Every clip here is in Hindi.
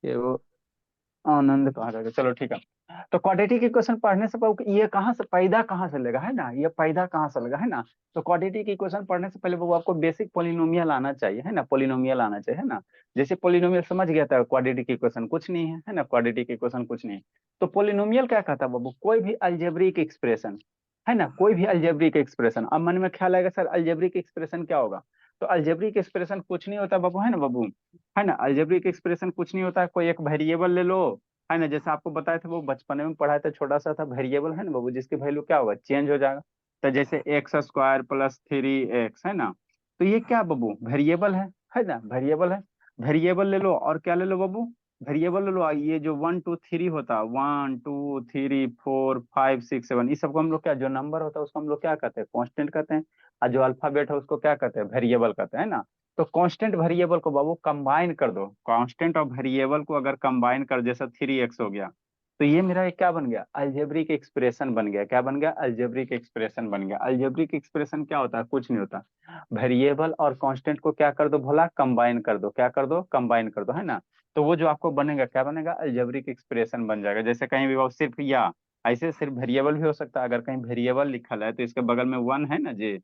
ये वो आनंद कहाँ रहेगा, चलो ठीक है। तो क्वाड्रेटिक इक्वेशन पढ़ने से ये कहाँ से पैदा कहाँ से लेगा, है ना, ये पैदा कहाँ से लेगा, है ना। तो क्वाड्रेटिक इक्वेशन पढ़ने से पहले वो आपको बेसिक पोलिनोमियल आना चाहिए, है ना, पोलिनोमियल आना चाहिए, है ना। जैसे पोलिनोमियल समझ गया था, क्वाड्रेटिक इक्वेशन कुछ नहीं है ना, क्वाड्रेटिक इक्वेशन कुछ नहीं है। तो पोलिनोमियल क्या कहता है बाबू, कोई भी अलजेब्रिक एक्सप्रेशन, है ना, कोई भी अलजेब्रिक एक्सप्रेशन। अब मन में ख्याल आएगा सर अलजेब्रिक एक्सप्रेशन क्या होगा। तो अलजेब्रिक एक्सप्रेशन कुछ नहीं होता बाबू, है ना बाबू, है ना। अलजेब्रिक एक्सप्रेशन कुछ नहीं होता है, कोई एक वेरिएबल ले लो, है ना, जैसे आपको बताया था वो बचपन में पढ़ाया था, छोटा सा था वेरिएबल, है ना बाबू, जिसकी वैल्यू क्या होगा, चेंज हो जाएगा। तो जैसे एक्स स्क्वायर प्लस 3x, है ना। तो ये क्या बाबू, वेरिएबल है ना, वेरिएबल है। वेरिएबल ले लो, और क्या ले लो बाबू, वेरिएबल ले लो। ये जो 1 2 3 होता है, 1 2 3 4 5 6 7, इस सबको हम लोग क्या, जो नंबर होता है उसको हम लोग क्या कहते हैं, कांस्टेंट कहते हैं। और जो अल्फाबेट है उसको क्या कहते हैं, वेरिएबल कहते हैं ना। तो कांस्टेंट वेरिएबल को बाबू कंबाइन कर दो, कांस्टेंट और वेरिएबल को अगर कंबाइन कर, जैसा 3x हो गया, तो ये मेरा एक क्या बन गया, अलजेब्रिक एक्सप्रेशन बन गया। क्या बन गया, अलजेब्रिक एक्सप्रेशन बन गया। अलजेब्रिक एक्सप्रेशन क्या होता है, कुछ नहीं होता, वेरिएबल और कांस्टेंट को क्या कर दो भोला, कंबाइन कर दो, क्या कर दो, कंबाइन कर दो, है ना। तो वो जो आपको बनेगा क्या बनेगा, अलजेब्रिक एक्सप्रेशन बन जाएगा। जैसे कहीं भी वो सिर्फ या, ऐसे सिर्फ वेरिएबल भी हो सकता है, अगर कहीं वेरिएबल लिखल है तो इसके बगल में 1 है ना जी,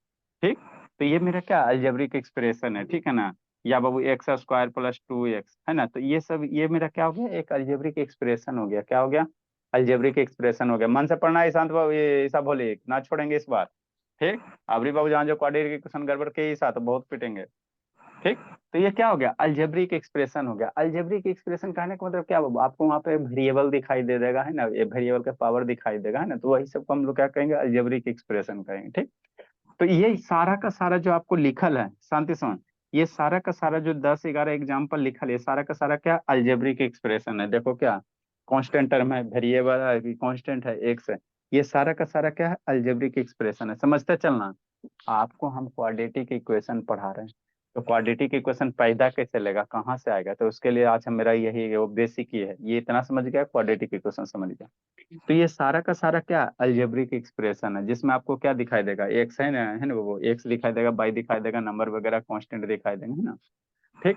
ठीक। तो ये मेरा क्या अलजेब्रिक एक्सप्रेशन है, ठीक है ना। या बाबू एक्स स्क्वायर प्लस 2x, है ना। तो ये सब ये मेरा क्या हो गया, एक अलजेब्रिक एक्सप्रेशन हो गया। क्या हो गया, अलजेब्रिक एक्सप्रेशन हो गया। मन से पढ़ना है ईशांत बाबू, ये ईसा बोले ना छोड़ेंगे इस बार, ठीक। अबरी बाबू जहाँ जो क्वाड्रेटिक इक्वेशन गड़बड़ के ईसा तो बहुत पिटेंगे, ठीक। तो ये क्या हो गया, अलजेब्रिक एक्सप्रेशन हो गया। अलजेब्रिक एक्सप्रेशन कहने का मतलब क्या बाबू, आपको वहाँ पे वेरिएबल दिखाई दे देगा, है ना, ये वेरिएबल का पावर दिखाई देगा, है ना। तो वही सबको हम लोग क्या कहेंगे, अलजेब्रिक एक्सप्रेशन कहेंगे, ठीक। तो ये सारा का सारा जो आपको लिखल है शांति समझ, ये सारा का सारा जो 10 11 एग्जाम्पल लिखल है, ये सारा का सारा क्या अलजेब्रिक एक्सप्रेशन है। देखो क्या, कांस्टेंट टर्म है, वेरिएबल है, कांस्टेंट है, एक्स है, ये सारा का सारा क्या है, अलजेब्रिक एक्सप्रेशन है। समझते चलना, आपको हम क्वाड्रेटिक इक्वेशन पढ़ा रहे हैं, तो क्वाड्रेटिक इक्वेशन पैदा कैसे लेगा, कहाँ से आएगा, तो उसके लिए आज हम मेरा यही वो बेसिक ही है, ये इतना समझ गया, क्वाड्रेटिक इक्वेशन समझ गया। तो ये सारा का सारा क्या अलजेब्रिक एक्सप्रेशन है, जिसमें आपको क्या दिखाई देगा, एक्स है ना वो एक्स दिखाई देगा, बाई दिखाई देगा, नंबर वगैरह कांस्टेंट दिखाई देंगे, है ना, ठीक।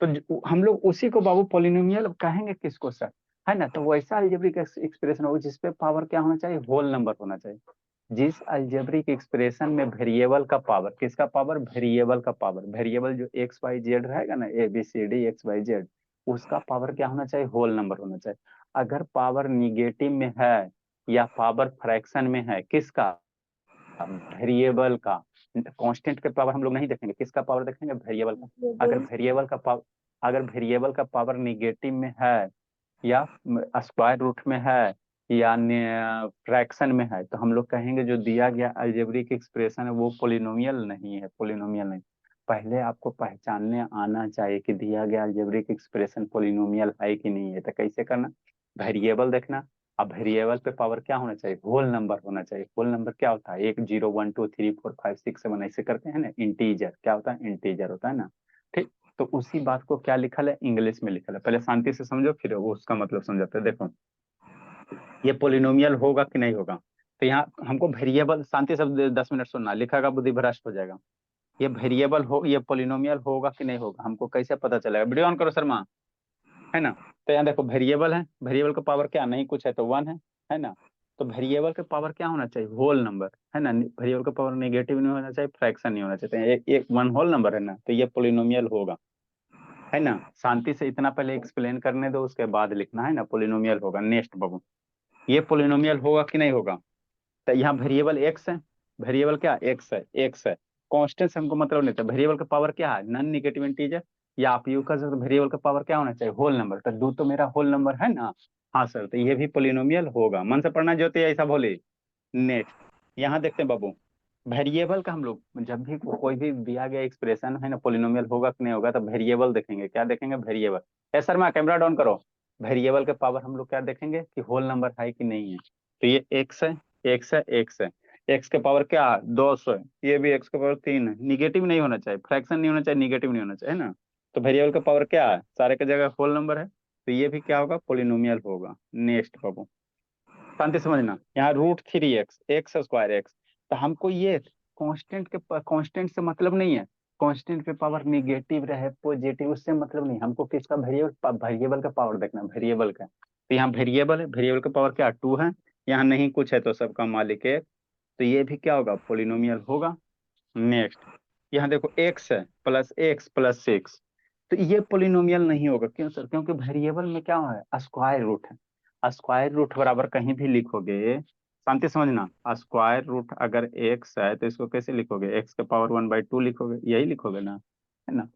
तो हम लोग उसी को बाबू पोलिनोमियल कहेंगे किसको सर, है ना। तो वैसा अलजेब्रिक एक्सप्रेशन होगा जिसपे पावर क्या होना चाहिए, होल नंबर होना चाहिए। जिस अलजेब्रिक एक्सप्रेशन में वेरिएबल का पावर, किसका पावर, वेरिएबल का पावर, वेरिएबल जो एक्स वाई जेड रहेगा ना, ABCD XYZ, उसका पावर क्या होना चाहिए, होल नंबर होना चाहिए। अगर पावर निगेटिव में है या पावर फ्रैक्शन में है, किसका, वेरिएबल का। कांस्टेंट के पावर हम लोग नहीं देखेंगे, किसका पावर देखेंगे, वेरिएबल का। अगर वेरिएबल का पावर, अगर वेरिएबल का पावर निगेटिव में है या स्क्वायर रूट में है या फ्रैक्शन में है, तो हम लोग कहेंगे जो दिया गया अलजेब्रिक एक्सप्रेशन है वो पोलिनोमियल नहीं है, पोलिनोमियल नहीं। पहले आपको पहचानने आना चाहिए कि दिया गया अलजेब्रिक एक्सप्रेशन पोलिनोमियल है कि नहीं है। तो कैसे करना, वेरिएबल देखना। अब वेरिएबल पे पावर क्या होना चाहिए, होल नंबर होना चाहिए। होल नंबर क्या होता है, 1 0 1 2 3 4 5 6 7 ऐसे करते हैं ना, इंटीजर क्या होता है, इंटीजर होता है ना, ठीक। तो उसी बात को क्या लिखल है, इंग्लिश में लिखल है, पहले शांति से समझो फिर वो उसका मतलब समझाते हैं। देखो ये पोलिनोमियल होगा कि नहीं होगा, तो यहाँ हमको वेरिएबल, शांति से 10 मिनट सुनना, लिखा बुद्धि भ्रष्ट हो जाएगा। ये वेरिएबल हो, ये पोलिनोमियल होगा कि नहीं होगा, हमको कैसे पता चलेगा, वीडियो ऑन करो शर्मा, है ना। तो यहाँ देखो वेरिएबल है, वेरिएबल का पावर क्या नहीं कुछ है तो 1 है ना। तो वेरिएबल का पावर क्या होना चाहिए, होल नंबर, है ना। वेरिएबल का पावर नेगेटिव नहीं होना चाहिए, फ्रैक्शन नहीं होना चाहिए। तो एक एक 1 होल नंबर है ना, तो ये पोलिनोमियल होगा, है ना। शांति से इतना पहले एक्सप्लेन करने दो, उसके बाद लिखना, है ना, पोलिनोमियल होगा। नेक्स्ट बाबू, ये पोलिनोमियल होगा कि नहीं होगा। तो यहाँ वेरिएबल एक्स है, वेरिएबल क्या एक्स है, एक्स है। कांस्टेंट से हमको मतलब नहीं था, वेरिएबल का पावर क्या है, नॉन नेगेटिव इंटीजर। या आप यू कर सकते, वेरिएबल का पावर क्या होना चाहिए, होल नंबर। तो दो तो मेरा होल नंबर है ना, हाँ सर, तो ये भी पोलिनोमियल होगा। मन से पढ़ना ज्योति, ऐसा बोले। नेक्स्ट, यहाँ देखते हैं बाबू, वेरिएबल का हम लोग जब भी कोई भी दिया गया एक्सप्रेशन है ना, पोलिनोमियल होगा कि नहीं होगा, तो वेरिएबल देखेंगे, क्या देखेंगे, वेरिएबल। ए सर मैं कैमरा डाउन करो। वेरिएबल के पावर हम लोग क्या देखेंगे कि होल नंबर है कि नहीं है। तो ये एक्स है, एक्स है, एक्स है। एक्स के पावर क्या है, 200 है। ये भी एक्स के पावर 3 है। निगेटिव नहीं होना चाहिए, फ्रैक्शन नहीं होना चाहिए, निगेटिव नहीं होना चाहिए, है ना। तो वेरिएबल का पावर क्या है, सारे की जगह होल नंबर है, तो ये भी क्या होगा, पोलिनोमियल होगा। नेक्स्ट बाबू, शांति समझना, यहाँ √3x, एक्स स्क्वायर एक्स। तो हमको ये कांस्टेंट के, कांस्टेंट से मतलब नहीं है। कांस्टेंट पे पावर निगेटिव रहे पॉजिटिव उससे मतलब नहीं, हमको किसका वेरिएबल वेरिएबल का पावर देखना, वेरिएबल का। तो यहाँ वेरिएबल है, वेरिएबल का पावर क्या 2 है, यहाँ नहीं कुछ है तो सबका मालिक है, तो ये भी क्या होगा, पोलिनोमियल होगा। नेक्स्ट, यहाँ देखो x है +x +6, तो ये पोलिनोमियल नहीं होगा। क्यों सर? क्योंकि वेरिएबल में क्या है, स्क्वायर रूट है। स्क्वायर रूट बराबर कहीं भी लिखोगे, शांति समझना, स्क्वायर रूट अगर x है तो इसको कैसे लिखोगे, x⁻1/2 लिखोगे, यही लिखोगे ना, है ना।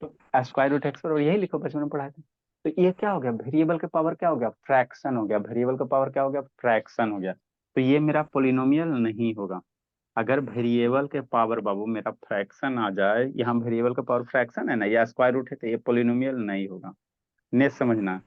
तो स्क्वायर रूट x बराबर यही लिखो, बचपन में पढ़ाए थे। तो ये क्या हो गया, वेरिएबल का पावर क्या हो गया, फ्रैक्शन हो गया, वेरिएबल का पावर क्या हो गया, फ्रैक्शन हो गया। तो ये मेरा पोलिनोमियल नहीं होगा। अगर वेरिएबल के पावर बाबू मेरा फ्रैक्शन आ जाए, यहाँ वेरिएबल का पावर फ्रैक्शन है ना, या स्क्वायर रूट है, तो ये पोलिनोमियल नहीं होगा। नेक्स्ट समझना,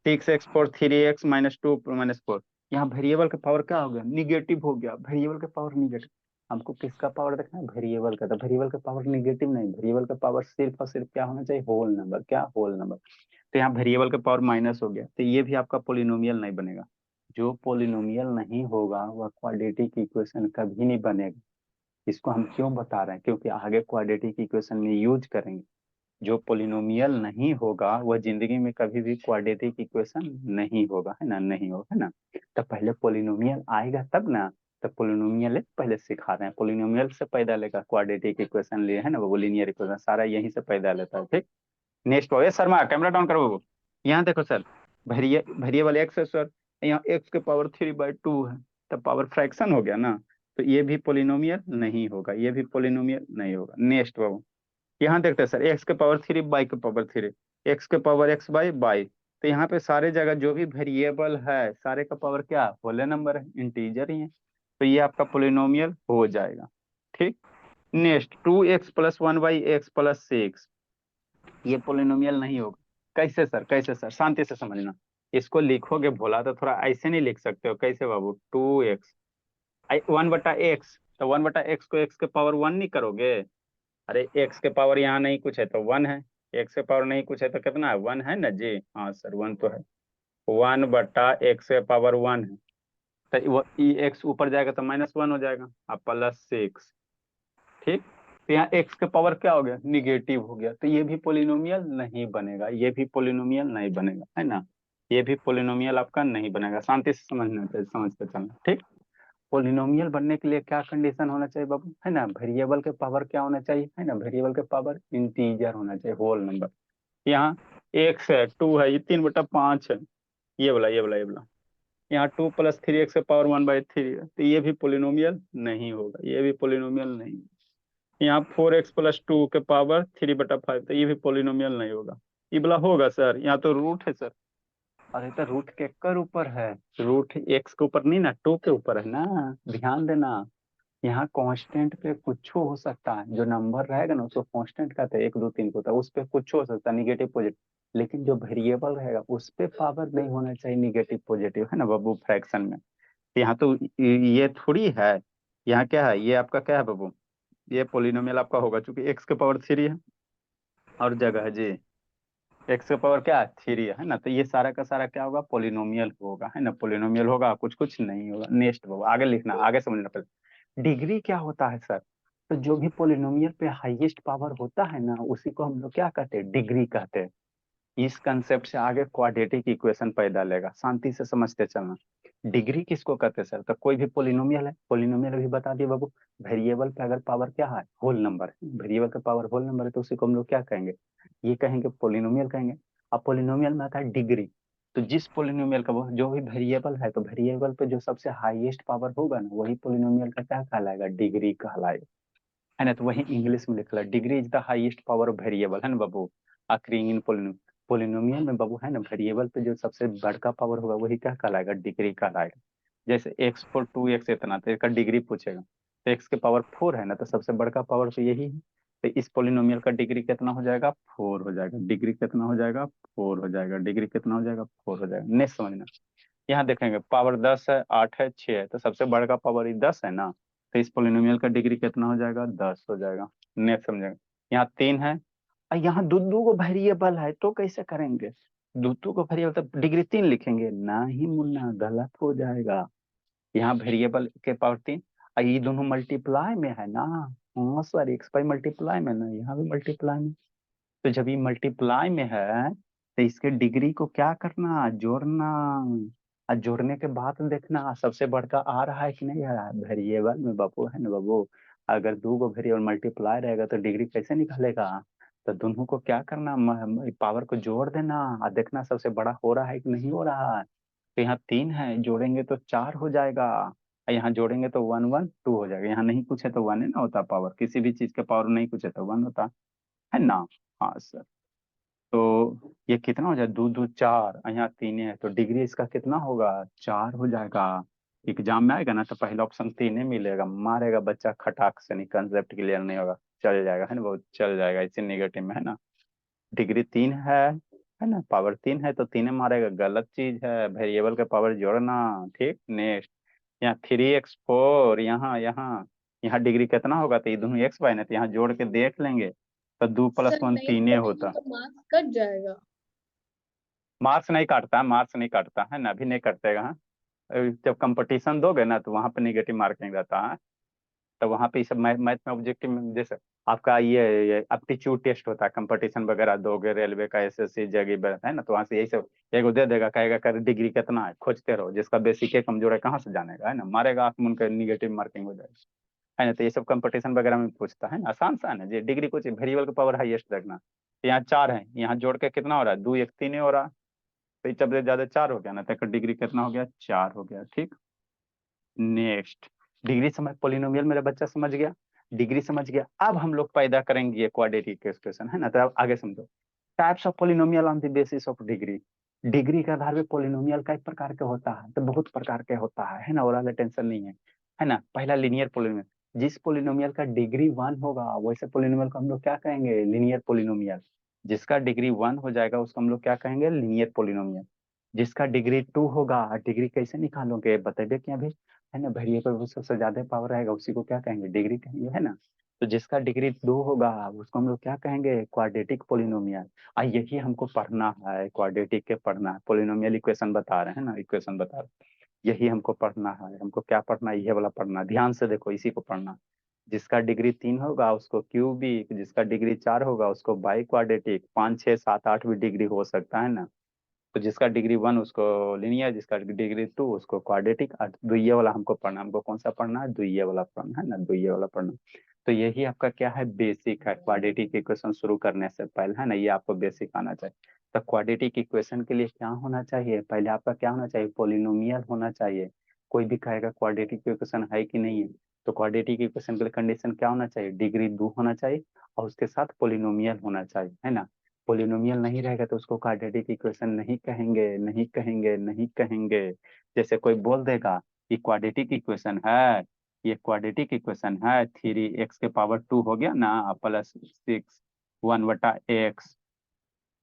6x/3x -2 - 4, यहाँ वेरिएबल का पावर क्या हो गया, निगेटिव हो गया, वेरिएबल का पावर निगेटिव। हमको किसका पावर देखना है, वेरिएबल का। तो वेरिएबल का पावर निगेटिव नहीं, वेरिएबल का पावर सिर्फ और सिर्फ क्या होना चाहिए, होल नंबर। क्या, होल नंबर। तो यहाँ वेरिएबल का पावर माइनस हो गया, तो ये भी आपका पोलिनोमियल नहीं बनेगा। जो पोलिनोमियल नहीं होगा वह क्वाड्रेटिक इक्वेशन कभी नहीं बनेगा। इसको हम क्यों बता रहे हैं, क्योंकि आगे क्वाड्रेटिक इक्वेशन में यूज करेंगे। जो पोलिनोमियल नहीं होगा वह जिंदगी में कभी भी क्वाड्रेटिक इक्वेशन नहीं होगा, है ना, नहीं होगा, है ना। तो पहले पोलिनोमियल आएगा तब ना, तो पोलिनोमियल पहले सिखा रहे हैं। पोलिनोमियल से पैदा लेगा क्वाड्रेटिक इक्वेशन लिए, है ना, वो लीनियर इक्वेशन सारा यहीं से पैदा लेता है। ठीक, नेक्स्ट हो, शर्मा कैमरा डाउन करो वो। यहाँ देखो सर, वेरिएबल एक्स है सर, यहाँ x⁻3/2 है, तो पावर फ्रैक्शन हो गया ना, तो ये भी पोलिनोमियल नहीं होगा, ये भी पोलिनोमियल नहीं होगा। नेक्स्ट बाबू, यहाँ देखते हैं सर, x⁻3/3, x⁻x/y। तो यहाँ पे सारे जगह जो भी वेरिएबल है सारे का पावर क्या, होले नंबर है, इंटीजर ही है, तो ये आपका पोलिनोमियल हो जाएगा। ठीक, नेक्स्ट 2x + 1y(x + 6), ये पोलिनोमियल नहीं होगा। कैसे सर, कैसे सर, शांति से समझना। इसको लिखोगे भोला तो थोड़ा ऐसे नहीं लिख सकते हो, कैसे बाबू, 2x 1/x, तो 1/x को x के पावर 1 नहीं करोगे। अरे x के पावर यहाँ नहीं कुछ है तो 1 है, x के पावर नहीं कुछ है तो कितना है, 1 है ना जी, हाँ सर 1 तो है, 1/x के पावर 1 है, तो वो x ऊपर जाएगा तो -1 हो जाएगा, अब +6। ठीक, तो यहाँ x के पावर क्या हो गया, निगेटिव हो गया, तो ये भी पोलिनोमियल नहीं बनेगा, ये भी पोलिनोमियल नहीं बनेगा, है ना, ये भी पोलिनोमियल आपका नहीं बनेगा। शांति से समझना चाहिए, समझ के चलना। ठीक, पोलिनोमियल बनने के लिए क्या कंडीशन होना चाहिए बाबू, है ना, वेरिएबल के पावर क्या होना चाहिए, है ना, वेरिएबल के पावर इंटीजर होना चाहिए, होल नंबर। यहाँ x है, 2 है, ये 3/5 है, ये वाला यहाँ 2 + 3x⁻1/3 है, तो ये भी पोलिनोमियल नहीं होगा, ये भी पोलिनोमियल नहीं। यहाँ 4x + 2 के पावर 3/5, तो ये भी पोलिनोमियल नहीं होगा। ये वाला होगा सर, यहाँ तो रूट है सर। अरे तो रूट के कर ऊपर है, रूट x के ऊपर नहीं ना, 2 के ऊपर है ना, ध्यान देना। यहाँ कांस्टेंट पे कुछ हो सकता है, जो नंबर रहेगा ना उसको कांस्टेंट कहते हैं, 1 2 3 को, तो उस पे कुछ हो सकता है, निगेटिव पॉजिटिव। लेकिन जो वेरिएबल रहेगा उस पे पावर नहीं होना चाहिए निगेटिव पॉजिटिव, है ना बाबू, फ्रैक्शन में। यहाँ तो ये थोड़ी है, यहाँ क्या है, ये आपका क्या है बाबू, ये पोलिनोमियल आपका होगा, चूंकि x के पावर 3 है, और जगह है जी, x के पावर क्या है, 3 है ना, तो ये सारा का सारा क्या होगा, पोलिनोमियल होगा, है ना, पोलिनोमियल होगा, कुछ कुछ नहीं होगा। नेक्स्ट बाबू, आगे लिखना, आगे समझना पहले। डिग्री क्या होता है सर, तो जो भी पोलिनोमियल पे हाईएस्ट पावर होता है ना उसी को हम लोग क्या कहते हैं, डिग्री कहते हैं। इस कंसेप्ट से आगे क्वाड्रेटिक इक्वेशन पैदा लेगा, शांति से समझते चलना। डिग्री किसको कहते हैं सर, तो कोई भी पोलिनोमियल है, पोलिनोमियल अभी बता दिए बाबू, वेरिएबल पे अगर पावर क्या है, होल नंबर है, वेरिएबल का पावर होल नंबर है, तो उसी को हम लोग क्या कहेंगे, ये कहेंगे पोलिनोमियल कहेंगे। अब पोलिनोमियल में आता है डिग्री, तो जिस पोलिनोमियल का वो जो भी वेरिएबल है, तो वेरिएबल पे जो सबसे हाईएस्ट पावर होगा ना वही पोलिनोमियल का क्या कहलाएगा, डिग्री कहलाएगा, है ना। तो वही इंग्लिश में लिखा है, degree is the highest power of variable, है ना बाबू, अक्रिंग इन पोलिनोमियल में बाबू, है ना, वेरिएबल पे जो सबसे बड़का पावर होगा वही क्या कहलाएगा, डिग्री कहलाएगा। जैसे x/2x इतना, तो इसका डिग्री पूछेगा, तो x के पावर 4 है ना, तो सबसे बड़का पावर तो यही है, तो इस पोलिनोमियल का डिग्री कितना हो जाएगा, 4 हो जाएगा, डिग्री कितना हो जाएगा, 4 हो जाएगा, डिग्री कितना हो जाएगा, 4 हो जाएगा। नेक्स्ट समझना, यहाँ देखेंगे पावर 10 है, 8 है, 6 है, तो सबसे बड़का पावर 10 है ना, तो इस पोलिनोमियल का डिग्री कितना हो जाएगा, 10 हो जाएगा। नेक्स्ट समझेंगे, यहाँ 3 है और यहाँ दो दो को वेरिएबल है, तो कैसे करेंगे, दो दो को वेरिएबल तो डिग्री 3 लिखेंगे, ना ही मुन्ना, गलत हो जाएगा। यहाँ वेरिएबल के पावर 3 और ये दोनों मल्टीप्लाई में है ना, हाँ सर, एक्स बाई मल्टीप्लाई में ना, यहाँ भी मल्टीप्लाई में। तो जब ये मल्टीप्लाई में है तो इसके डिग्री को क्या करना, जोड़ना। और जोड़ने के बाद देखना सबसे बढ़कर आ रहा है कि नहीं आ रहा है, वेरिएबल में बाबू, है ना बाबू। अगर दो गो वेरिएबल मल्टीप्लाई रहेगा तो डिग्री कैसे निकलेगा। तो दोनों को क्या करना, पावर को जोड़ देना और देखना सबसे बड़ा हो रहा है कि नहीं हो रहा है। तो यहाँ 3 है, जोड़ेंगे तो 4 हो जाएगा। और यहाँ जोड़ेंगे तो 1 1 2 हो जाएगा। यहाँ नहीं कुछ है तो 1 है ना होता पावर, किसी भी चीज के पावर नहीं कुछ है तो 1 होता है ना। हाँ सर। तो ये कितना हो जाए, दो दो चार, यहाँ 3 है तो डिग्री इसका कितना होगा, 4 हो जाएगा। एग्जाम में आएगा ना तो पहला ऑप्शन 3 मिलेगा, मारेगा बच्चा खटाक से, नहीं कंसेप्ट क्लियर नहीं होगा, चल जाएगा, है ना बहुत चल जाएगा, इसी नेगेटिव में है ना। डिग्री 3 है ना, पावर 3 है तो 3 मारेगा, गलत चीज है, वेरिएबल का पावर जोड़ना। ठीक, नेक्स्ट। यहाँ 3x4, यहाँ डिग्री कितना होगा, तो ये दोनों एक्स बाई ना, तो यहाँ जोड़ के देख लेंगे तो 2 + 1 नहीं 3 जोड़ेंगे होता। तो मार्क्स कट जाएगा। मार्क्स नहीं काटता, मार्क्स नहीं काटता है ना, अभी नहीं कटेगा। हाँ, जब कंपटीशन दोगे ना तो वहां पे नेगेटिव मार्किंग रहता है। तो वहां पे ये सब मैथ मैथ में ऑब्जेक्टिव में, जैसे आपका ये एप्टीट्यूड टेस्ट होता है, कंपटीशन वगैरह दोगे, रेलवे का, एसएससी जेई है ना, तो वहां से यही सब एगो दे देगा, कहेगा कर डिग्री कितना है, खोजते रहो, जिसका बेसिक है कमजोर है कहाँ से जानेगा, है ना, मारेगा आंख मुन के, निगेटिव मार्किंग हो जाएगा, है ना। तो ये सब कंपटीशन वगैरह में पूछता है ना, आसान सा है ना, जी डिग्री कुछ वेरिएबल का पावर हाईएस्ट रखना। तो यहाँ 4 है, यहाँ जोड़ के कितना हो रहा है, 2 1 3 हो रहा। तो जब से ज्यादा 4 हो गया ना, तो डिग्री कितना हो गया, 4 हो गया। ठीक, नेक्स्ट। डिग्री समझ, पोलिनोमियल मेरा बच्चा समझ गया, डिग्री समझ गया। अब हम लोग पैदा करेंगे ये क्वाड्रेटिक एक्सप्रेशन, है ना। तो अब आगे समझो, types of polynomial on the basis of degree. Degree के आधार पे पोलिनोमियल कई प्रकार के होता है, तो बहुत प्रकार के होता है ना, और टेंशन नहीं है ना। पहला लीनियर पोलिनोमियल, जिस पोलिनोमियल का डिग्री 1 होगा वैसे पोलिनोमियल को हम लोग क्या कहेंगे, लीनियर पोलिनोमियल। जिसका डिग्री 1 हो जाएगा उसको हम लोग क्या कहेंगे, लीनियर पोलिनोमियल। जिसका डिग्री 2 होगा, डिग्री कैसे निकालोगे बताइए क्या भी, है ना, वेरिएबल वो सबसे ज्यादा पावर रहेगा उसी को क्या कहेंगे, डिग्री कहेंगे, है ना। तो जिसका डिग्री 2 होगा उसको हम लोग क्या कहेंगे, क्वाड्रेटिक पोलिनोमियल। यही हमको पढ़ना है, क्वाड्रेटिक के पढ़ना है, पोलिनोमियल इक्वेशन बता रहे हैं ना, इक्वेशन बता रहे हैं। यही हमको पढ़ना है, हमको क्या पढ़ना है, ये वाला पढ़ना है। ध्यान से देखो, इसी को पढ़ना। जिसका डिग्री 3 होगा उसको क्यूबिक, जिसका डिग्री 4 होगा उसको बाई क्वाड्रेटिक, 5 6 7 8 भी डिग्री हो सकता है ना। तो जिसका डिग्री 1 उसको लिनियर, जिसका डिग्री 2 उसको क्वाड्रेटिक। द्वितीय वाला हमको पढ़ना, हमको कौन सा पढ़ना है, द्वितीय वाला पढ़ना है ना, द्वितीय वाला पढ़ना। तो यही आपका क्या है, बेसिक है, क्वाड्रेटिक इक्वेशन शुरू करने से पहले, है ना, ये आपको बेसिक आना चाहिए। तो क्वाड्रेटिक इक्वेशन के लिए क्या होना चाहिए, पहले आपका क्या होना चाहिए, पोलिनोमियल होना चाहिए। कोई भी कहेगा क्वाड्रेटिक इक्वेशन है कि नहीं है, तो क्वाड्रेटिक इक्वेशन के लिए कंडीशन क्या होना चाहिए, डिग्री 2 होना चाहिए और उसके साथ पोलिनोमियल होना चाहिए, है ना। पोलिनोमियल नहीं रहेगा तो उसको क्वाड्रेटिक इक्वेशन नहीं कहेंगे, नहीं कहेंगे, नहीं कहेंगे। जैसे कोई बोल देगा कि क्वाड्रेटिक इक्वेशन है, ये क्वाड्रेटिक इक्वेशन है, 3x⁻² हो गया ना, +6 1/x,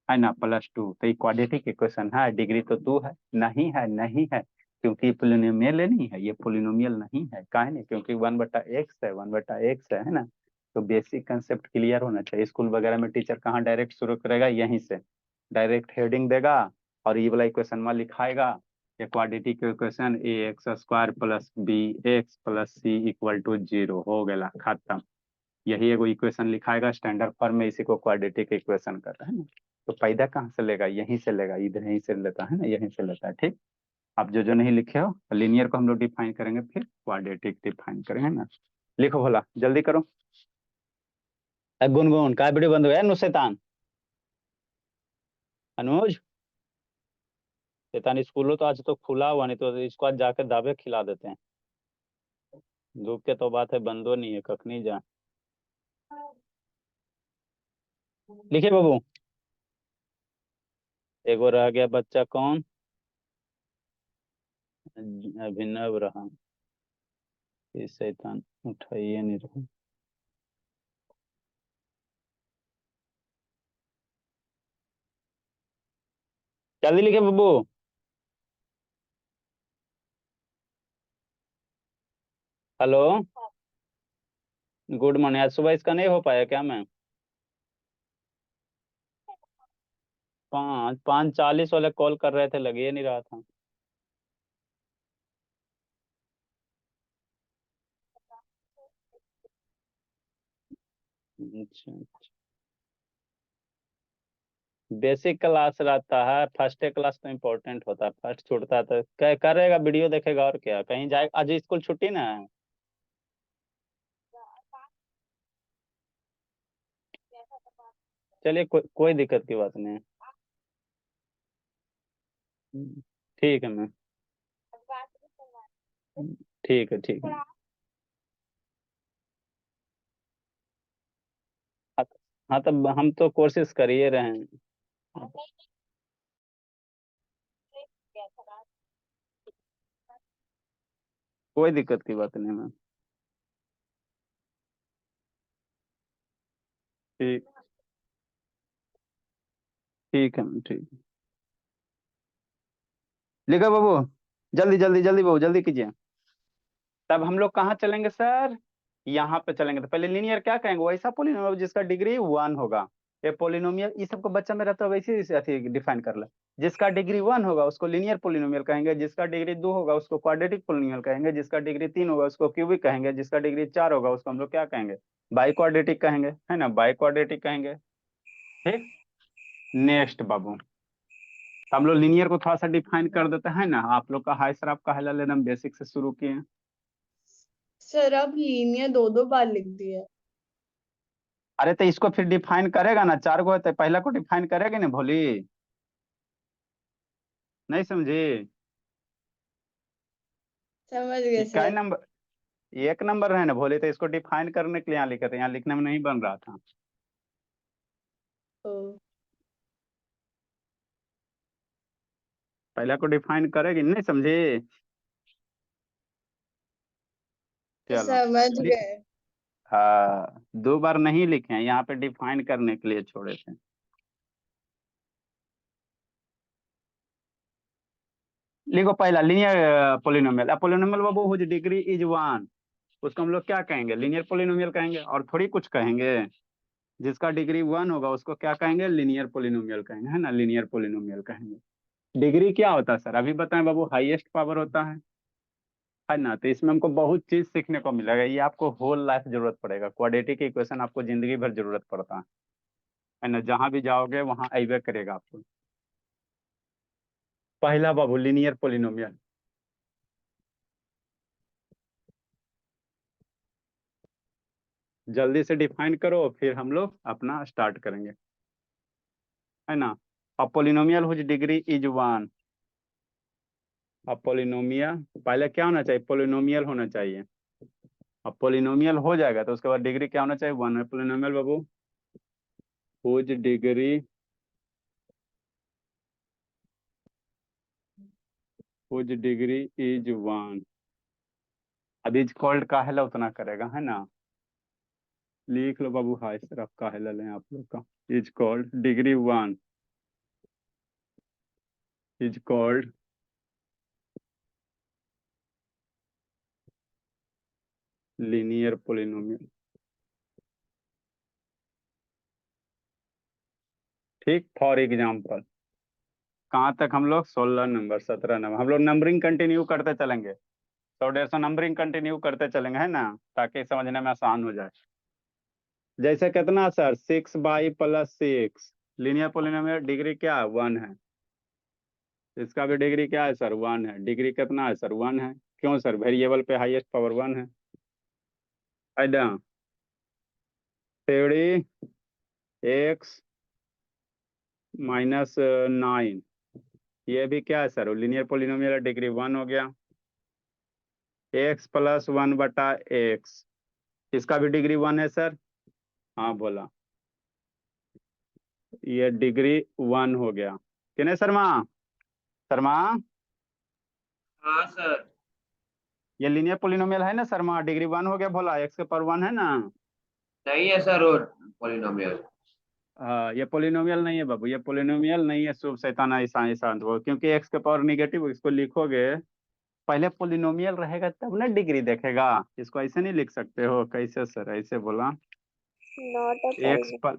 है ना, +2, तो ये क्वाड्रेटिक इक्वेशन है, डिग्री तो 2 है, नहीं है, नहीं है, क्योंकि ये पोलिनोमियल नहीं है, ये पोलिनोमियल नहीं है, काहे नहीं, क्योंकि 1/x है, 1/x है ना। तो बेसिक कंसेप्ट क्लियर होना चाहिए। स्कूल वगैरह में टीचर कहाँ डायरेक्ट शुरू करेगा, यहीं से डायरेक्ट हेडिंग देगा और ये वाला इक्वेशन में लिखाएगा, ये quadratic equation ax² + bx + c = 0 हो गया, खत्म। यही एगो इक्वेशन लिखाएगा स्टैंडर्ड फॉर्म में, इसी को क्वाड्रेटिक इक्वेशन कर रहा है ना। तो पैदा कहाँ से लेगा, यहीं से लेगा, इधर यहीं से लेता है ना, यहीं से लेता है। ठीक, आप जो जो नहीं लिखे हो, लीनियर को हम लोग डिफाइन करेंगे, फिर क्वाड्रेटिक डिफाइन करेंगे ना। लिखो भोला, जल्दी करो। गुनगुन का वीडियो बंद हो गया, नुशैतान, अनुज, शैतान स्कूलों तो आज तो खुला हुआ, नहीं तो इसको आज जाके दावे खिला देते हैं। धूप के तो बात है, बंदो नहीं है, कख नहीं जा। लिखे बाबू, एगो रह गया बच्चा, कौन, अभिनव रहा, ये शैतान उठाइए नहीं रहा। जल्दी लिखे बाबू। Hello, good morning. आज सुबह इसका नहीं हो पाया क्या मैम, 5:40 वाले कॉल कर रहे थे, लगे नहीं रहा था। अच्छा, बेसिक क्लास रहता है, फर्स्ट क्लास तो इम्पोर्टेंट होता है, फर्स्ट छूटता है तो क्या करेगा, वीडियो देखेगा और क्या, कहीं जाए, आज स्कूल छुट्टी ना है। चलिए कोई दिक्कत की बात नहीं है। ठीक है मैम। ठीक है, ठीक है। हाँ हाँ, तब हम तो कोशिश कर ही रहे हैं। कोई दिक्कत की बात नहीं मैम। ठीक। ठीक है मैम, ठीक है। लिखो बाबू, जल्दी जल्दी जल्दी बाबू, जल्दी कीजिए। तब हम लोग कहाँ चलेंगे सर? यहाँ पे चलेंगे। तो पहले लीनियर क्या कहेंगे, वैसा पोलिनोमियल जिसका डिग्री वन होगा। ये पोलिनोमियल, ये सबको बच्चा में रहता है वैसे ही अथी डिफाइन कर ले। जिसका डिग्री वन होगा उसको लीनियर पोलिनोमियल कहेंगे, जिसका डिग्री दो होगा उसको क्वाड्रेटिक पोलिनोमियल कहेंगे, जिसका डिग्री तीन होगा उसको क्यूबिक कहेंगे, जिसका डिग्री चार होगा उसको हम लोग क्या कहेंगे, बाई क्वाड्रेटिक कहेंगे, है ना, बाई क्वाड्रेटिक कहेंगे। ठीक। नेक्स्ट बाबू, तो हम लोग लीनियर को थोड़ा सा डिफाइन कर देते हैं ना। आप लोग का हाई सर, आपका हाई लेना, हम बेसिक से शुरू किए हैं। सर अब लीनियर दो दो बार लिख दिया। अरे तो इसको फिर डिफाइन करेगा ना, चार को है तो पहला को डिफाइन करेगा ना भोली। नहीं समझी? समझ गए इक्का सर। नंबर, एक नंबर है ना भोली, तो इसको डिफाइन करने के लिए यहाँ लिखे थे, यहाँ लिखने में नहीं बन रहा था। ओ। पहला को डिफाइन करेगी, नहीं समझी? चलो। समझ लिख। गए। हाँ, दो बार नहीं लिखे हैं, यहाँ पे डिफाइन करने के लिए छोड़े थे। लिखो पहला, लीनियर पोलिनोमियल, पोलिनोमियल बाबू हुज डिग्री इज वन, उसको हम लोग क्या कहेंगे, लीनियर पोलिनोमियल कहेंगे, और थोड़ी कुछ कहेंगे। जिसका डिग्री वन होगा उसको क्या कहेंगे, लीनियर पोलिनोमियल कहेंगे, है ना, लीनियर पोलिनोमियल कहेंगे। डिग्री क्या होता है सर, अभी बताएं बाबू, हाईएस्ट पावर होता है ना। तो इसमें हमको बहुत चीज सीखने को मिलेगा, ये आपको होल लाइफ जरूरत पड़ेगा, क्वाड्रेटिक इक्वेशन आपको जिंदगी भर जरूरत पड़ता है ना, जहां भी जाओगे वहां अइबे करेगा आपको। पहला बाबू, लीनियर पोलिनोमियल, जल्दी से डिफाइन करो, फिर हम लोग अपना स्टार्ट करेंगे, है ना। अब polynomial whose degree is one, अब पोलिनोमियल पहले क्या होना चाहिए, पोलिनोमियल होना चाहिए। अब पोलिनोमियल हो जाएगा तो उसके बाद डिग्री क्या होना चाहिए, वन है पोलिनोमियल बाबू, whose degree, whose degree is one. अब इज कॉल्ड का है उतना करेगा, है ना। लिख लो बाबू, हाय सर आपका है लें आप लोग का, is called degree one, is called linear polynomial. ठीक, फॉर एग्जाम्पल, कहाँ तक हम लोग, 16 नंबर, 17 नंबर, हम लोग नंबरिंग कंटिन्यू करते चलेंगे, 100 150 नंबरिंग कंटिन्यू करते चलेंगे, है ना, ताकि समझने में आसान हो जाए। जैसे कितना सर, 6/+6, लीनियर पोलिनोमियल डिग्री क्या है, वन है। इसका भी डिग्री क्या है सर, वन है। डिग्री कितना है सर, वन है। क्यों सर, वेरिएबल पे हाईएस्ट पावर वन है। ऐडा, थ्री x-9, ये भी क्या है sir, linear polynomial degree one हो गया। x+1/x, इसका भी डिग्री वन है सर। हाँ बोला, ये डिग्री वन हो गया कि नहीं शर्मा? शर्मा, हाँ सर। ये लीनियर पोलिनोमियल है ना शर्मा, डिग्री वन हो गया, बोला एक्स के पावर वन है ना। नहीं है सर, और पॉलिनोमियल। हाँ, ये पोलिनोमियल नहीं है बाबू, ये पोलिनोमियल नहीं है, शुभ शैतान ऐसा ऐसा वो, क्योंकि एक्स के पावर निगेटिव, इसको लिखोगे पहले पोलिनोमियल रहेगा तब ना डिग्री देखेगा। इसको ऐसे नहीं लिख सकते हो, कैसे सर, ऐसे बोला, नॉट अ एक्स पर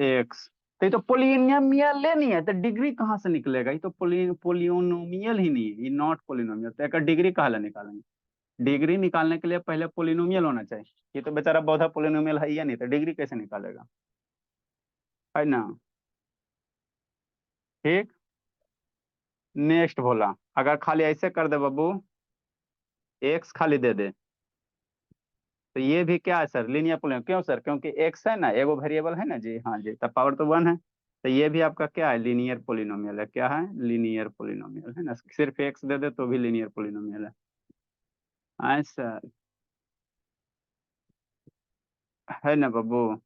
एक्स, तो ये तो पोलिनोमियल नहीं है, तो डिग्री कहाँ से निकलेगा, ये तो पोलिनोमियल ही नहीं है, ये नॉट पोलिनोमियल, तो एक डिग्री कहाँ ला निकालेंगे। डिग्री निकालने के लिए पहले पोलिनोमियल होना चाहिए। ये तो बेचारा बहुधा पोलिनोमियल है या नहीं, तो डिग्री कैसे निकालेगा, है ना। ठीक। नेक्स्ट बोला, अगर खाली ऐसे कर दे बाबू, एक्स खाली दे दे, तो ये भी क्या है सर, लीनियर पोलिनोमियल। क्यों सर, क्योंकि एक्स है ना, एगो वेरिएबल है ना जी, हाँ जी, तब पावर तो 1 है, तो ये भी आपका क्या है, लीनियर पोलिनोमियल है। क्या है, लीनियर पोलिनोमियल है ना, सिर्फ एक्स दे दे तो भी लीनियर पोलिनोमियल है सर, है ना बाबू।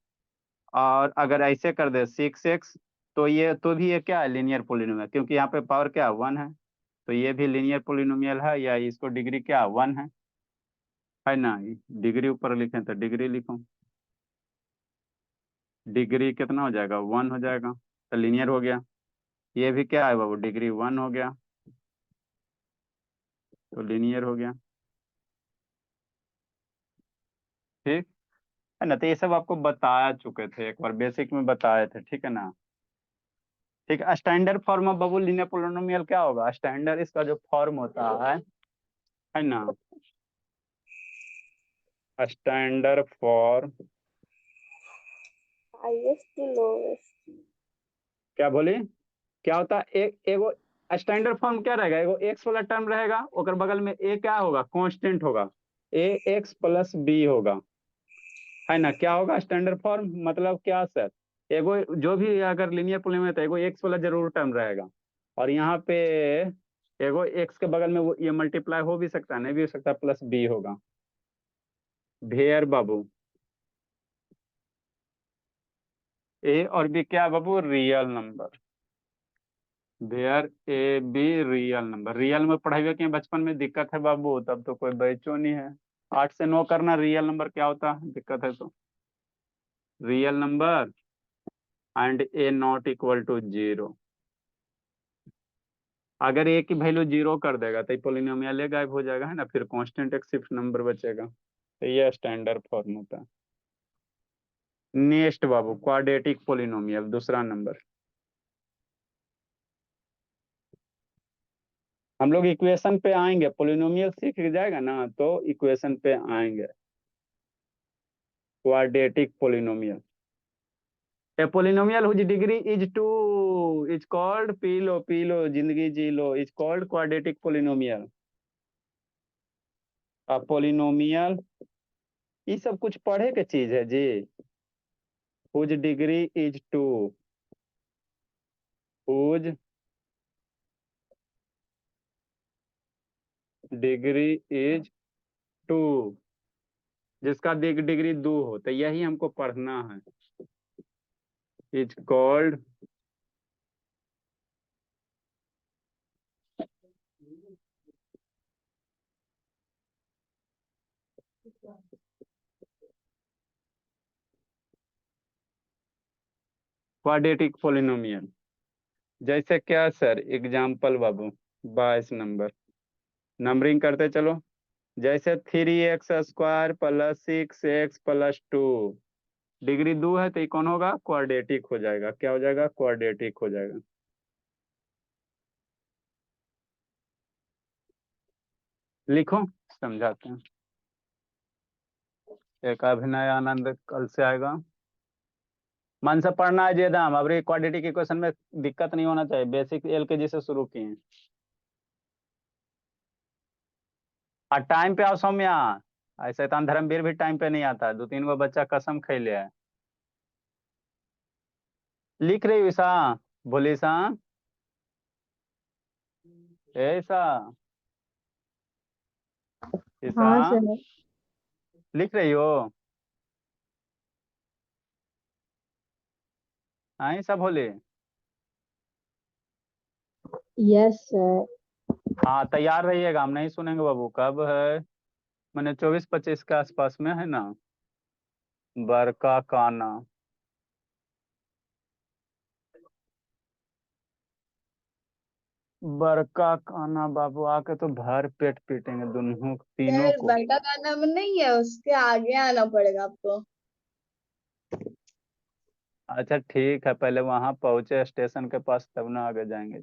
और अगर ऐसे कर दे 6x, तो ये तो भी ये क्या है, लीनियर पोलिनोमियल, क्योंकि यहाँ पे पावर क्या 1 है, तो ये भी लीनियर पोलिनोमियल है, या इसको डिग्री क्या 1 है ना। डिग्री ऊपर लिखें तो डिग्री लिखो, डिग्री कितना हो जाएगा, 1 हो जाएगा, तो लीनियर हो गया। ये भी क्या है बाबू, डिग्री 1 हो गया, तो लीनियर हो गया। ठीक है ना, तो ये सब आपको बताया चुके थे, एक बार बेसिक में बताए थे, ठीक है ना। ठीक है, स्टैंडर्ड फॉर्म ऑफ बाबू लीनियर पोलिनोमियल क्या होगा, स्टैंडर्ड इसका जो फॉर्म होता है ना, standard form, highest to lowest. क्या बोले, क्या होता है, एक एगो स्टैंडर्ड फॉर्म क्या रहेगा, एगो एक्स वाला टर्म रहेगा, ओकर बगल में ए क्या होगा, कांस्टेंट होगा, ए एक्स प्लस बी होगा, है ना। क्या होगा स्टैंडर्ड फॉर्म, मतलब क्या सर, एगो जो भी अगर लीनियर पोलिनोमियल है तो एगो एक्स वाला जरूर टर्म रहेगा, और यहाँ पे एगो एक्स के बगल में वो ये मल्टीप्लाई हो भी सकता है, नहीं भी हो सकता, प्लस बी होगा। भेयर बाबू, ए और बी क्या है बाबू, real number. Where A B real number, real में पढ़ाई के बचपन में, दिक्कत है बाबू, तब तो कोई बैचो नहीं है। 8 से 9 करना, रियल नंबर क्या होता है, दिक्कत है तो, real number and A not equal to 0। अगर ए की वैल्यू 0 कर देगा तो पोलिनोमियल गायब हो जाएगा, है ना, फिर कांस्टेंट एक सिर्फ नंबर बचेगा, तो ये स्टैंडर्ड फॉर्म होता है। नेक्स्ट बाबू, क्वाड्रेटिक पोलिनोमियल, दूसरा नंबर। हम लोग इक्वेशन पे आएंगे, पोलिनोमियल सीख जाएगा ना तो इक्वेशन पे आएंगे। Quadratic polynomial, a polynomial whose degree is 2 is called, P लो पी लो, जिंदगी जी लो, is called quadratic polynomial. A polynomial, ये सब कुछ पढ़े के चीज है जी। Whose degree is 2, whose degree is 2, जिसका डिग्री 2 हो, तो यही हमको पढ़ना है, इज कॉल्ड क्वाड्रेटिक पोलिनोमियल। जैसे क्या सर, एग्जाम्पल बाबू, 22 नंबर, नंबरिंग करते चलो। जैसे 3x² प्लस 6x+2, डिग्री 2 है तो ये कौन होगा, क्वाड्रेटिक हो जाएगा। क्या हो जाएगा, क्वाड्रेटिक हो जाएगा। लिखो, समझाते हैं। एक अभिनय आनंद कल से आएगा, मन से पढ़ना है जेदाम। अब क्वाड्रेटिक इक्वेशन में दिक्कत नहीं होना चाहिए, बेसिक एलकेजी से शुरू किए हैं। और टाइम पे आओ सौम्या, ऐसे शैतान धर्मवीर भी टाइम पे नहीं आता, 2-3 गो बच्चा कसम खैले है। लिख रही ईसा, बोली सा, ऐसा ईसा, हाँ सर। लिख रही हो, हाँ सब बोले। Yes sir. हाँ तैयार रहिएगा, हम नहीं सुनेंगे बाबू। कब है, मैंने 24-25 के आसपास में, है ना, बरका काना। बरका काना बाबू आके तो भर पेट पीटेंगे दोनों तीनों सर को। बड़का गाना में नहीं है, उसके आगे आना पड़ेगा आपको। अच्छा ठीक है, पहले वहां पहुंचे स्टेशन के पास, तब ना आगे जाएंगे।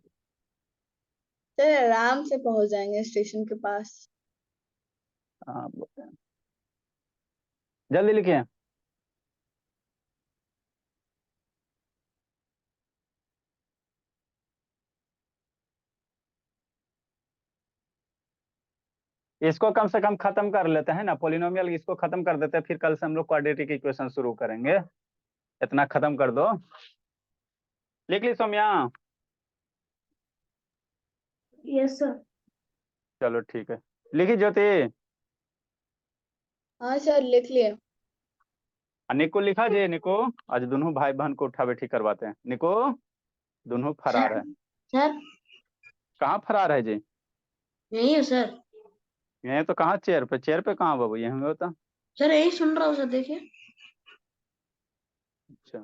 सर आराम से पहुंच जाएंगे स्टेशन के पास। हाँ बोलते हैं, जल्दी लिखिए। इसको कम से कम खत्म कर लेते हैं ना, पोलिनोमियल इसको खत्म कर देते हैं, फिर कल से हम लोग क्वाड्रेटिक इक्वेशन शुरू करेंगे। इतना खत्म कर दो। लिख ली सौम्या? Yes sir. चलो ठीक है। लिखी ज्योति? हाँ सर लिख लिए। निको लिखा जे? निको, आज दोनों भाई बहन को उठा बैठी करवाते हैं। निको, दोनों फरार सर है। सर कहाँ फरार है जी? यही है सर। ये तो कहाँ चेयर पे? चेयर पे कहाँ बाबू, यहीं होता। सर यही सुन रहा हूँ सर, देखिए। अच्छा,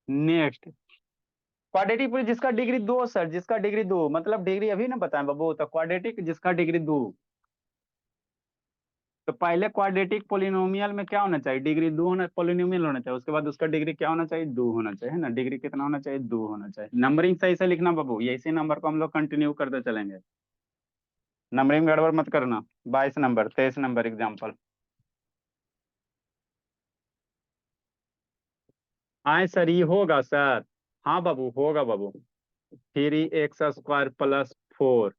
नेक्स्ट क्वाड्रेटिक जिसका डिग्री दो सर, जिसका डिग्री दो, मतलब डिग्री अभी ना बताएं बाबू, तो क्वाड्रेटिक जिसका डिग्री दो। तो पहले क्वाड्रेटिक पोलिनोमियल में क्या होना चाहिए? डिग्री दो होना, पोलिनोमियल होना चाहिए, उसके बाद उसका डिग्री क्या होना चाहिए? दो होना चाहिए, है ना। डिग्री कितना होना चाहिए? दो होना चाहिए। नंबरिंग सही से लिखना बाबू, ये इसी नंबर को हम लोग कंटिन्यू करते चलेंगे। नंबरिंग गड़बड़ मत करना। 22 नंबर, 23 नंबर एग्जाम्पल। हाँ सर, ये होगा सर। हाँ बाबू, होगा बाबू। 3x² प्लस 4,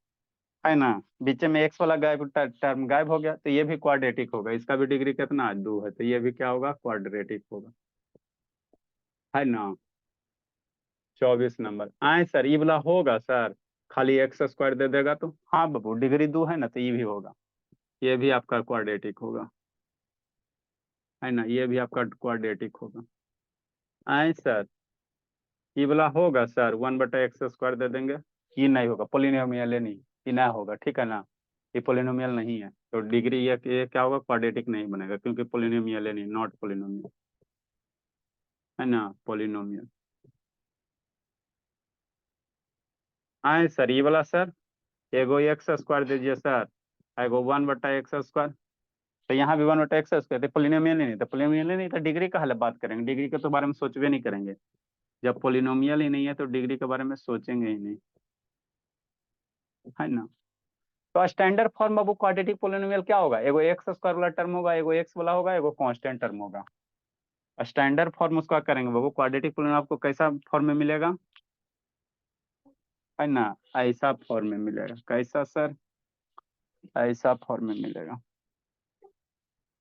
है ना। बीच में एक्स वाला गायब, टर्म गायब हो गया, तो ये भी क्वाड्रेटिक होगा। इसका भी डिग्री कितना है? दो है, तो ये भी क्या होगा? क्वाड्रेटिक होगा, है ना। 24 नंबर। आए सर, ये वाला होगा सर। खाली x² दे देगा तो हाँ बाबू, डिग्री दो है ना, तो ये भी होगा। ये भी आपका क्वाड्रेटिक होगा, है ना। ये भी आपका क्वाड्रेटिक होगा। आए सर, ये वाला होगा सर। 1/x² दे देंगे। ये नहीं होगा, पोलिनोमियल है नहीं। ये ना होगा, ठीक है ना। ये पोलिनोमियल नहीं है, तो डिग्री ये क्या होगा? क्वाड्रेटिक नहीं बनेगा, क्योंकि पोलिनोमियल है नहीं, नॉट पोलिनोमियल, है ना। पोलिनोमियल। आए सर, ये वाला सर, एगो x² दीजिए सर, एगो 1/x²। तो यहाँ भी 1/x², तो पोलिनोमियल ही नहीं, तो पोलिनोमियल ही नहीं तो डिग्री का हल बात करेंगे? डिग्री के तो बारे में सोचबे नहीं करेंगे। जब पोलिनोमियल ही नहीं है तो डिग्री के बारे में सोचेंगे ही नहीं, है ना। तो स्टैंडर्ड फॉर्म बाबू क्वाड्रेटिक पोलिनोमियल क्या होगा? एगो x² वाला टर्म होगा, एगो x वाला होगा, एगो कांस्टेंट टर्म होगा। स्टैंडर्ड फॉर्म उसका करेंगे बाबू। क्वाड्रेटिक पोलिनोमियल आपको कैसा फॉर्म में मिलेगा? है ना, ऐसा फॉर्म में मिलेगा। कैसा सर? ऐसा फॉर्म में मिलेगा,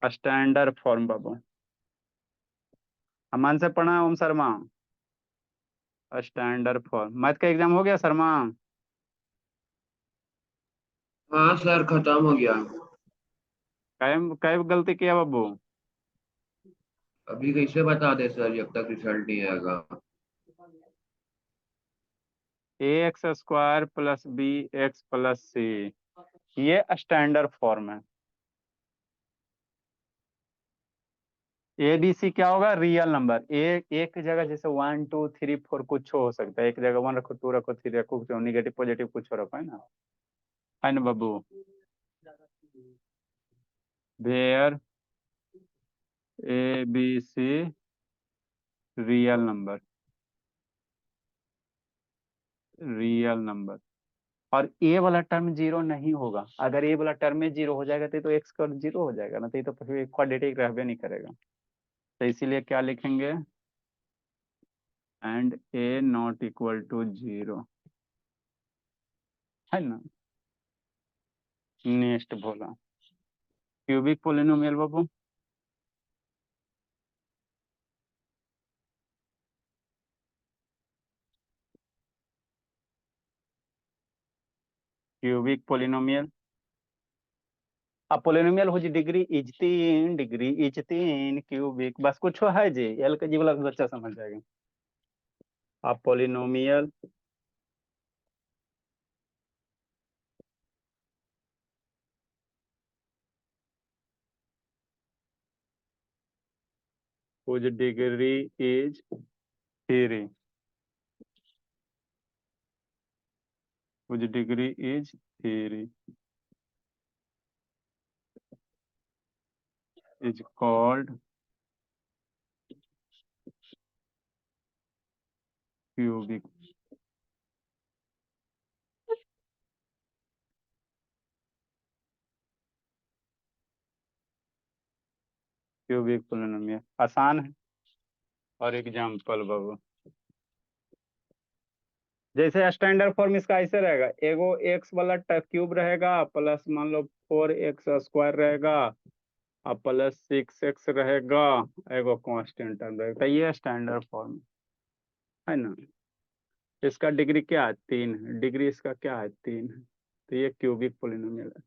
स्टैंडर्ड फॉर्म बाबू। अमान से पढ़ा Om Sharma. Standard form. Math का एग्जाम हो गया शर्मा? हाँ सर, खत्म हो गया। कै कै गलती किया बाबू? अभी कैसे बता दे सर, जब तक रिजल्ट नहीं आएगा। ax² plus bx plus c, ये स्टैंडर्ड फॉर्म है। ए बी सी क्या होगा? Real number. एक जगह जैसे 1 2 3 4 कुछ हो सकता है, एक जगह 1 रखो, 2 रखो, 3 रखो, कुछ निगेटिव पॉजिटिव कुछ रखो, है ना बाबू। Where A B C real number, real number. और ए वाला टर्म जीरो नहीं होगा। अगर ए वाला टर्म में जीरो हो जाएगा तो एक्स का जीरो हो जाएगा ना, तो ये तो फिर क्वाड्रेटिक रहबे नहीं करेगा। तो इसीलिए क्या लिखेंगे? And A not equal to zero, है ना। नेक्स्ट बोला क्यूबिक पोलिनोमियल बाबू। Cubic polynomial. अब पोलिनोमियल हो जी, degree is 3, degree is 3 cubic, बस कुछ है जी, एल के जी वाला बच्चा समझ जाएगा। अब polynomial whose degree is 3, whose degree is 3 is called cubic cubic polynomial आसान है। और एग्जाम्पल बाबू, जैसे स्टैंडर्ड फॉर्म इसका ऐसे रहेगा, एगो एक्स वाला क्यूब रहेगा प्लस मान लो 4x² रहेगा और प्लस 6x रहेगा, एगो कांस्टेंट टर्म रहेगा। तो ये स्टैंडर्ड फॉर्म है ना। इसका डिग्री क्या है? 3 है। डिग्री इसका क्या है? 3 है। तो ये क्यूबिक पोलिनोमियल है।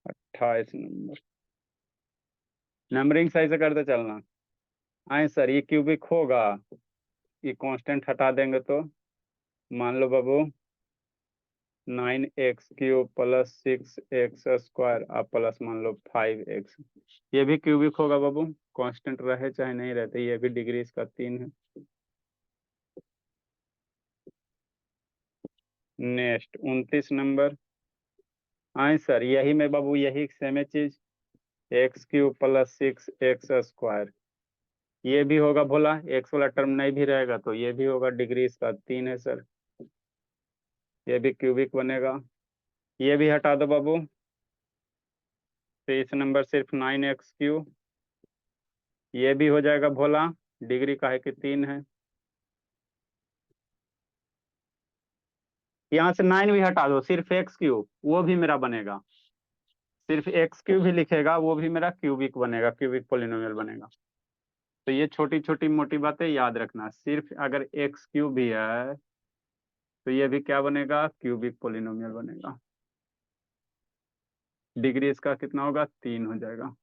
28 नंबर। नंबरिंग सही से करते चलना। आए सर, ये क्यूबिक होगा, ये कांस्टेंट हटा देंगे तो मान लो बाबू 9x³ प्लस 6x² और प्लस मान लो 5x, ये भी क्यूबिक होगा बाबू, कांस्टेंट रहे चाहे नहीं रहते। ये भी डिग्री इसका 3 है। Next 29 number. आए सर, यही में बाबू यही सेम चीज, x³ प्लस 6x², ये भी होगा भोला, एक्स वाला टर्म नहीं भी रहेगा तो ये भी होगा, डिग्री इसका 3 है सर, ये भी क्यूबिक बनेगा। ये भी हटा दो बाबू। 23 नंबर सिर्फ 9x³, ये भी हो जाएगा भोला, डिग्री का है कि 3 है। यहाँ से 9 भी हटा दो, सिर्फ x³ वो भी मेरा बनेगा, सिर्फ x³ भी लिखेगा वो भी मेरा क्यूबिक बनेगा, क्यूबिक पोलिनोमियल बनेगा। तो ये छोटी छोटी मोटी बातें याद रखना, सिर्फ अगर x³ भी है तो ये भी क्या बनेगा? क्यूबिक पोलिनोमियल बनेगा। डिग्री इसका कितना होगा? 3 हो जाएगा।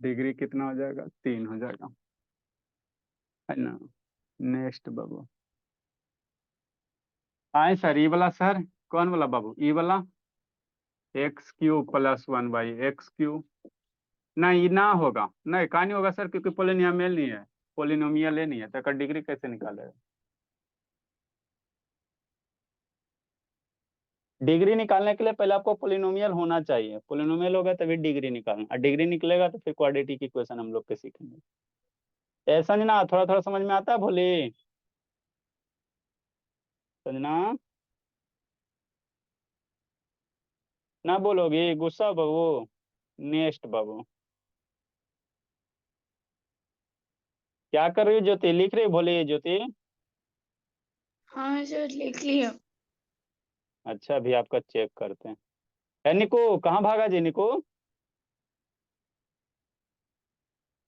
डिग्री कितना हो जाएगा? 3 हो जाएगा, है ना। नेक्स्ट बाबू, आए सर ई वाला, सर कौन वाला बाबू? ई वाला x³ प्लस 1/x³, नहीं ये ना होगा, नहीं कहा नहीं होगा सर, क्योंकि पोलिनोमियल नहीं है, पोलिनोमियल नहीं है, तो डिग्री कैसे निकालेगा? डिग्री निकालने के लिए पहले आपको पोलिनोमियल होना चाहिए, पोलिनोमियल होगा तभी डिग्री निकालना, और डिग्री निकलेगा तो फिर क्वाड्रेटिक इक्वेशन हम लोग के सीखेंगे। ऐसा नहीं ना, थोड़ा थोड़ा समझ में आता है भोले? समझना ना, बोलोगे गुस्सा बाबू। नेक्स्ट बाबू, क्या कर रही हो ज्योति? लिख रही हो भोले ज्योति? हाँ सर लिख लिया। अच्छा, अभी आपका चेक करते हैं। है निको, कहाँ भागा जी निको?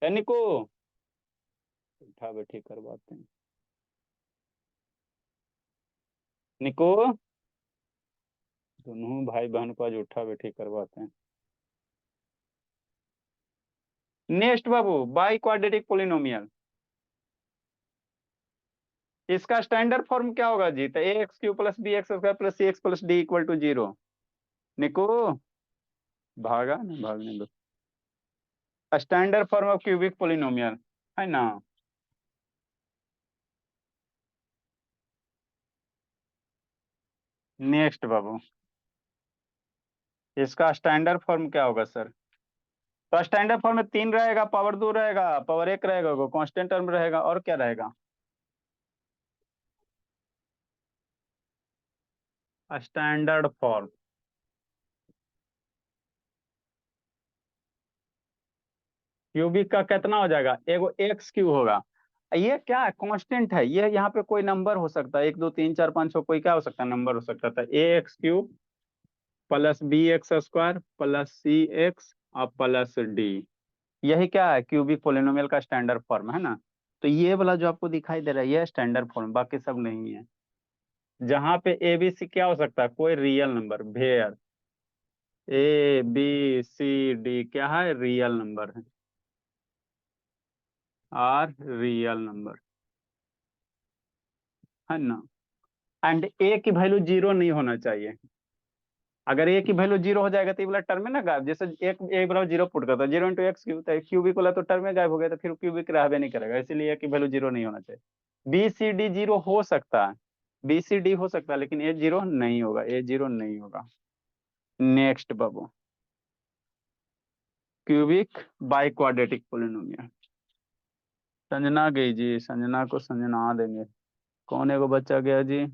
है निको, उठा बैठी करवाते हैं। निको, दोनों भाई बहन को आज उठा बैठी करवाते हैं। नेक्स्ट बाबू, बाई क्वाड्रेटिक पोलिनोमियल, इसका स्टैंडर्ड फॉर्म क्या होगा जी? तो ax³ plus bx² plus cx plus d equal to 0। निको, भागा नहीं, भागने दो। Standard form of cubic polynomial, है ना। नेक्स्ट बाबू, इसका स्टैंडर्ड फॉर्म क्या होगा सर? तो स्टैंडर्ड फॉर्म में 3 रहेगा, पावर 2 रहेगा, पावर 1 रहेगा, कांस्टेंट टर्म रहेगा, और क्या रहेगा? स्टैंडर्ड फॉर्म क्यूबिक का कितना हो जाएगा? एगो x³ होगा, ये क्या है? कांस्टेंट है, ये यहाँ पे कोई नंबर हो सकता है, 1 2 3 4 5 6, कोई क्या हो सकता है? नंबर हो सकता था। ax³ plus bx² plus cx और प्लस d, यही क्या है? क्यूबिक पोलिनोमियल का स्टैंडर्ड फॉर्म है ना। तो ये वाला जो आपको दिखाई दे रहा है ये स्टैंडर्ड फॉर्म, बाकी सब नहीं है। जहां पे ए बी सी क्या हो सकता है? कोई रियल नंबर, भेयर ABCD क्या है? रियल नंबर है, आर रियल नंबर, है ना। एंड ए की वैल्यू 0 नहीं होना चाहिए। अगर ए की वैल्यू 0 हो जाएगा तो ये वाला टर्म है ना गायब, जैसे एक ए बराबर 0 पुट करता है, 0 × x³ तो क्यूबिक वाला तो टर्म में गायब हो गया, तो फिर क्यूबिक रहबे नहीं करेगा, इसीलिए ए की वैल्यू 0 नहीं होना चाहिए। BCD 0 हो सकता है, BCD हो सकता है, लेकिन ए 0 नहीं होगा, ए 0 नहीं होगा। Next Babu, cubic by quadratic polynomial. Sanjana गई जी, संजना को संजना देंगे। कौन है वो बच्चा गया जी?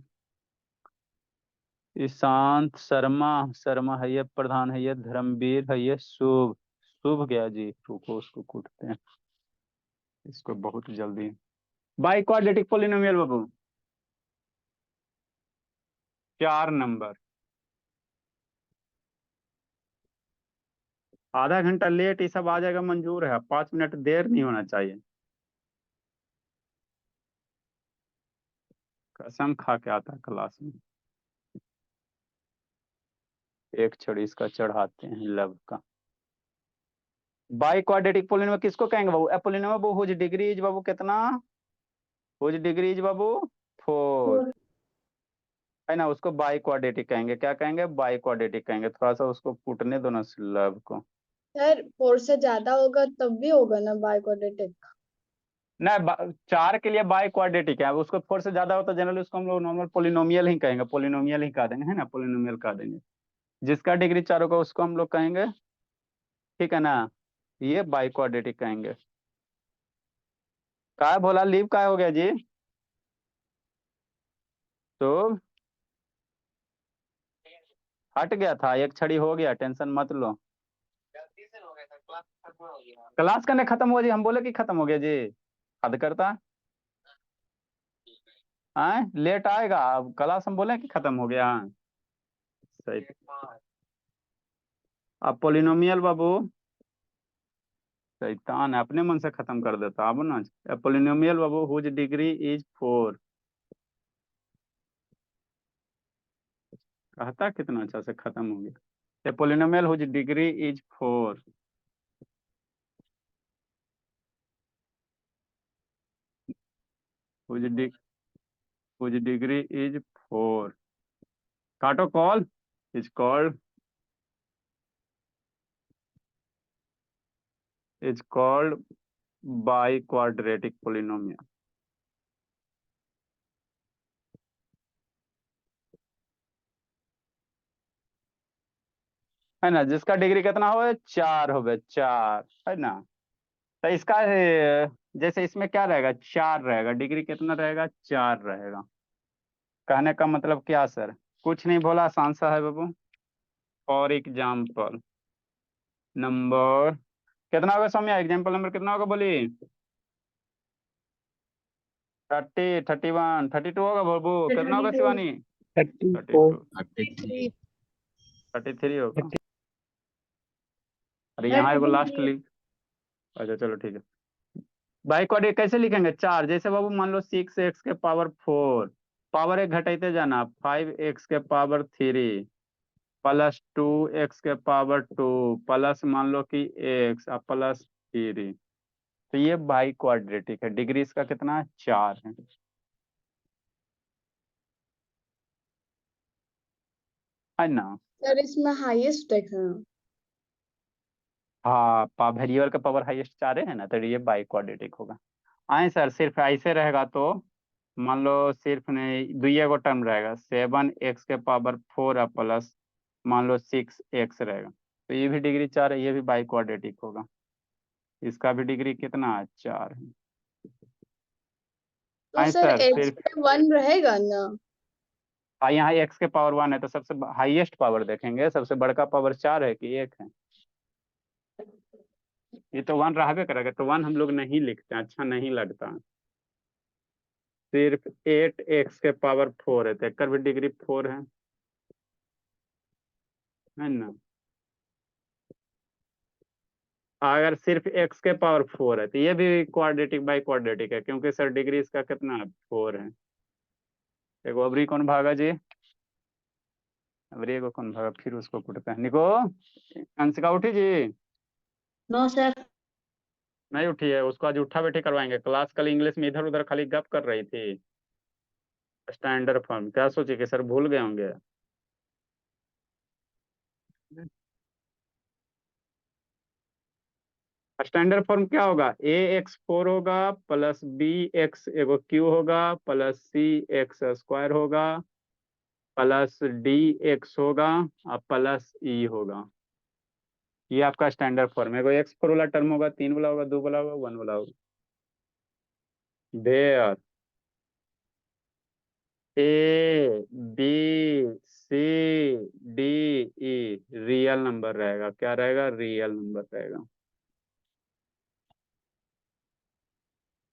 ईशांत शर्मा, शर्मा है ये, प्रधान है ये, धर्मवीर है ये, शुभ, शुभ गया जी, रुको उसको कूटते हैं, इसको बहुत जल्दी। By quadratic polynomial Babu 4 number. आधा घंटा लेट ये सब आ जाएगा, मंजूर है, 5 मिनट देर नहीं होना चाहिए। कसम खा के आता है क्लास में। एक छड़ी इसका चढ़ाते हैं लव का। बाई क्वाड्रेटिक पोलिनोमियल किसको कहेंगे बाबू? एपोलिनोमियल बाबू हुज डिग्री इज बाबू कितना? हुज डिग्री इज बाबू 4 है ना, उसको बाई क्वाड्रेटिक कहेंगे। क्या कहेंगे? बाई क्वाड्रेटिक कहेंगे। थोड़ा सा उसको कूटने दो ना लव को। सर 4 से ज्यादा होगा तब भी होगा ना बाय क्वाड्रेटिक? ना 4 के लिए बाई क्वाड्रेटिक है, उसको 4 से ज्यादा होता है जनरली उसको हम लोग नॉर्मल पोलिनोमियल ही कहेंगे, पोलिनोमियल ही कह देंगे, है ना, पोलिनोमियल कह देंगे। जिसका डिग्री 4 होगा उसको हम लोग कहेंगे, ठीक है ना, ये बाई क्वाड्रेटिक कहेंगे। काय बोला लीव काय हो गया जी? तो हट गया था, एक छड़ी हो गया, टेंशन मत लो। क्लास करने खत्म हो जी, हम बोले कि खत्म हो गया जी, हद करता है, लेट आएगा अब क्लास, हम बोले कि खत्म हो गया। हाँ सही। अब पोलिनोमियल बाबू शैतान है, अपने मन से खत्म कर देता अब ना। पोलिनोमियल बाबू हुज डिग्री इज 4, कहता कितना अच्छा से खत्म हो गया। Polynomial whose degree is 4, whose degree is 4, काटो call, is called, is called biquadratic polynomial, है ना, जिसका डिग्री कितना हो, 4 हो, 4 है ना। तो इसका जैसे इसमें क्या रहेगा, 4 रहेगा, डिग्री कितना रहेगा, 4 रहेगा। कहने का मतलब क्या सर? कुछ नहीं बोला, आसान सा है बाबू। फॉर एग्जाम्पल नंबर कितना होगा सौम्या, एग्जाम्पल नंबर कितना होगा बोली? 30, 31, 32 होगा बाबू, कितना होगा 32। शिवानी? 34 32, 33। 33 होगा। अरे सर यहाँ एगो लास्ट 33। लिख, अच्छा चलो ठीक है। बाई क्वाड्रेटिक कैसे लिखेंगे? 4, जैसे बाबू मान लो 6x⁴ पावर एक घटाते जाना, 5x⁴ +2x⁴ प्लस मान लो कि x +3। तो ये बाई क्वाड्रेटिक है, डिग्री इसका कितना है, 4 है ना। सर इसमें हाईएस्ट देखना। हाँ वेरिएबल का पावर हाईएस्ट 4 है ना, तो ये बाई क्वाड्रेटिक होगा। आए सर सिर्फ ऐसे रहेगा तो मान लो सिर्फ नहीं, दुइये को टर्म रहेगा, 7x⁴ प्लस मान लो 6x रहेगा, तो ये भी डिग्री 4 है, ये भी बाई क्वाड्रेटिक होगा। इसका भी डिग्री कितना है, 4 है। तो आए सर सर एक्स सिर्फ, पे 1 रहेगा ना? हाँ यहाँ x⁴ 1 है, तो सबसे हाईएस्ट पावर देखेंगे, सबसे बड़का पावर 4 है कि 1 है? ये तो 1 रहबे करेगा, तो 1 हम लोग नहीं लिखते, अच्छा नहीं लगता। सिर्फ 8x⁴ है, तो एक भी डिग्री 4 है ना। अगर सिर्फ x⁴ है तो ये भी क्वाड्रेटिक बाई क्वाड्रेटिक है, क्योंकि सर डिग्री इसका कितना है, 4 है। देखो अबरी कौन भागा जी, अबरी को कौन भागा, फिर उसको कुटते हैं निको। अंशिका उठी जी? No sir. नहीं उठी है, उसको आज उठा बैठी करवाएंगे, क्लास कल इंग्लिश में इधर उधर खाली गप कर रही थी। स्टैंडर्ड फॉर्म क्या सोची कि सर भूल गए होंगे? स्टैंडर्ड फॉर्म क्या होगा, ax⁴ होगा प्लस bx एगो q होगा प्लस c x² होगा प्लस dx होगा और प्लस e होगा। ये आपका स्टैंडर्ड फॉर्म है। एगो x⁴ वाला टर्म होगा, 3 वाला होगा, 2 वाला होगा, 1 वाला होगा। There a B c d e real number रहेगा। क्या रहेगा? रियल नंबर रहेगा।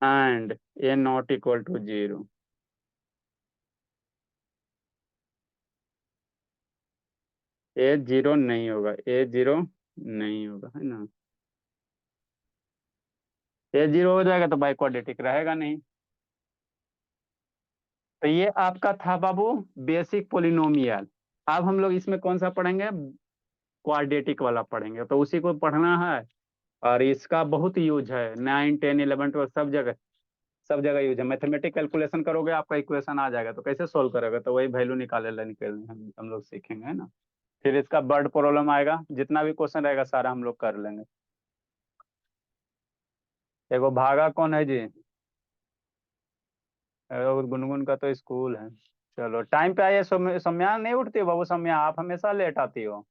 And A not equal to 0। A 0 नहीं होगा, ए 0 नहीं होगा, है ना। ए 0 हो जाएगा तो बाई क्वाड्रेटिक रहेगा नहीं। तो ये आपका था बाबू बेसिक पोलिनोमियल। अब हम लोग इसमें कौन सा पढ़ेंगे? क्वाड्रेटिक वाला पढ़ेंगे, तो उसी को पढ़ना है। और इसका बहुत यूज है, 9 10 11 12 सब जगह, सब जगह यूज है। मैथमेटिक कैलकुलेशन करोगे आपका इक्वेशन आ जाएगा, तो कैसे सोल्व करोगे? तो वही वैल्यू निकाले ला निकल हम लोग सीखेंगे, है ना। फिर इसका वर्ड प्रॉब्लम आएगा, जितना भी क्वेश्चन रहेगा सारा हम लोग कर लेंगे। एगो भागा कौन है जी? और गुनगुन का तो स्कूल है। चलो टाइम पे आइए। सम्या नहीं उठती हो बाबू? सम्या आप हमेशा लेट आती हो।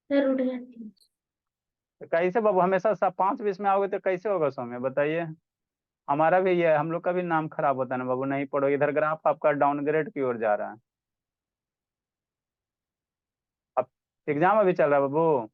सर उठ जाती हूँ। तो कैसे बाबू हमेशा 5:20 में आओगे तो कैसे होगा सौम्या, बताइए। हमारा भी ये है, हम लोग का भी नाम खराब होता है ना बाबू, नहीं पढ़ो। इधर ग्राफ आपका डाउनग्रेड की ओर जा रहा है। अब एग्जाम अभी चल रहा है बाबू।